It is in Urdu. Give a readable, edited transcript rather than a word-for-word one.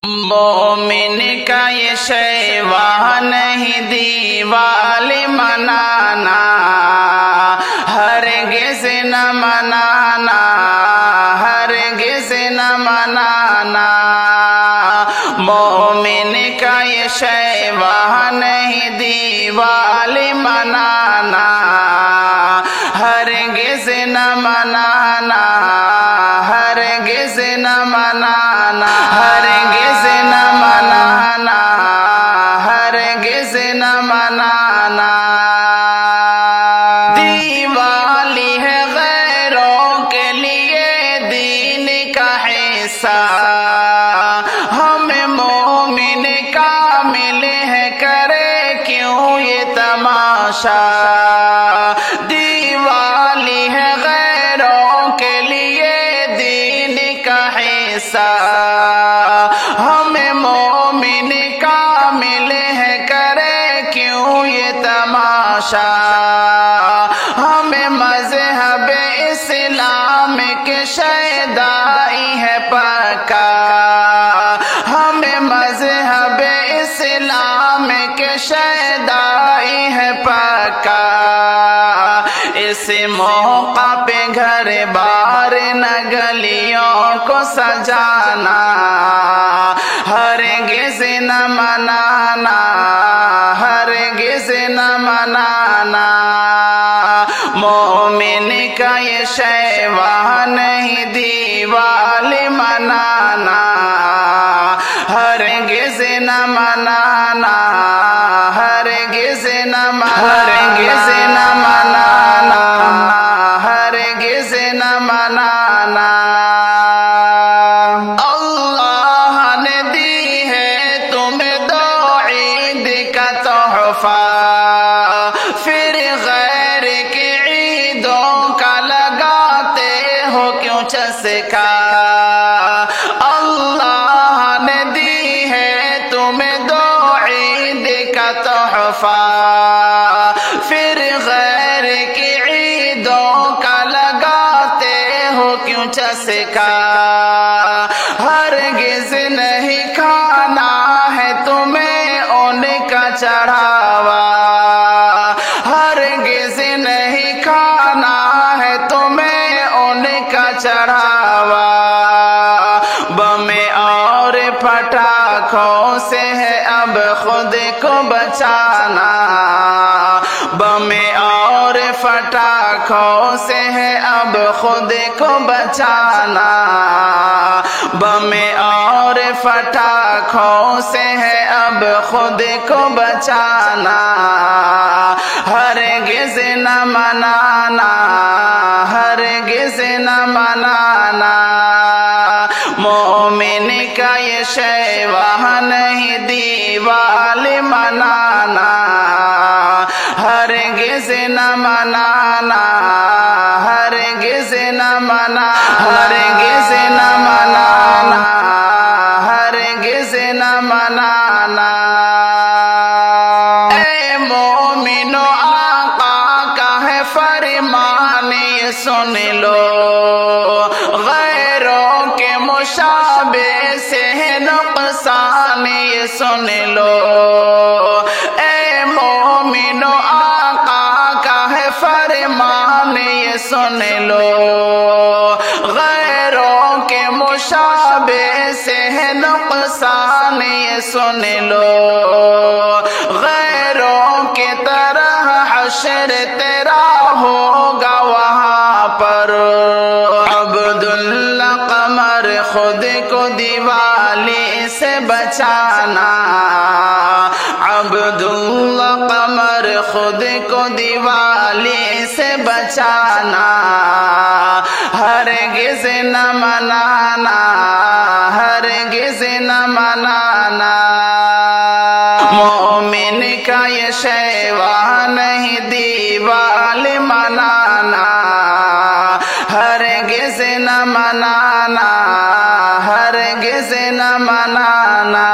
مومن کا یہ شیوا نہیں دیوالی منانا، ہرگز نہ منانا، ہرگز نہ منانا۔ مومن کا یہ شیوا نہیں دیوالی منانا، ہرگز نہ منانا، ہرگز نہ منانا، ہرگز نہ منانا، ہرگز نہ منانا۔ دیوالی ہے غیروں کے لیے دین کا حصہ، ہمیں مومن کامل ہے کرے کیوں یہ تماشا۔ دیوالی ہے غیروں کے لیے دین کا حصہ، ہمیں مومن کامل ہے کرے کیوں یہ تماشا۔ ہمیں مذہب اسلام کے شیدائی ہے پکا، ہمیں مذہب اسلام کے شیدائی ہے پکا۔ اس موقع پہ گھر بار نہ گلیوں کو سجانا، ہرگز نہ منانا، ہرگز نہ منانا۔ مومن کا یہ شیوا نہیں دیوالی منانا، ہرگز نہ منانا، ہرگز نہ ہرگز نہ منانا، ہرگز نہ منانا۔ اللہ نے دی ہے تمہیں دو عید کا تحفہ، پھر غیر کی عیدوں کا لگاتے ہو کیوں چسکا۔ اللہ نے دی ہے تمہیں دو عید کا تحفہ، پھر غیر کی عیدوں کا لگاتے ہو کیوں چسکا۔ ہرگز نہیں کھانا ہے تمہیں ان کا چڑھاوا، ہرگز نہیں کھانا ہے تمہیں ان کا چڑھاوا۔ بم اور پٹاخوں سے ہے اب خود کو بچانا، بم اور پٹاخوں سے ہے اب خود کو بچانا، بم اور پٹاخوں سے ہے اب خود کو بچانا۔ ہرگز نہ منانا، ہرگز نہ منانا۔ مومن کا یہ شیوا نہیں دیوالی منانا، ہرگز نہ منانا، ہرگز نہ منانا، ہرگز نہ منانا، ہرگز نہ منانا۔ اے مومنو آقا کا ہے فرمان یہ سن لو، غیروں کے مشابہ سے ہے نقصان یہ سن لو۔ اے مومنو آقا کا ہے فرمان یہ سن لو، غیروں کے مشابہ سے ہے نقصان یہ سن لو۔ غیروں کی طرح حشر تیرا ہوگا وہاں پر، عبداللہ قمر خود کو دیوالی سے بچانا، عبداللہ قمر خود کو دیوالی سے بچانا۔ ہرگز نہ منانا، ہرگز نہ منانا۔ مومن کا یہ شیوا نہیں دیوالی منانا، ہرگز نہ منانا، ہرگز نہ منانا۔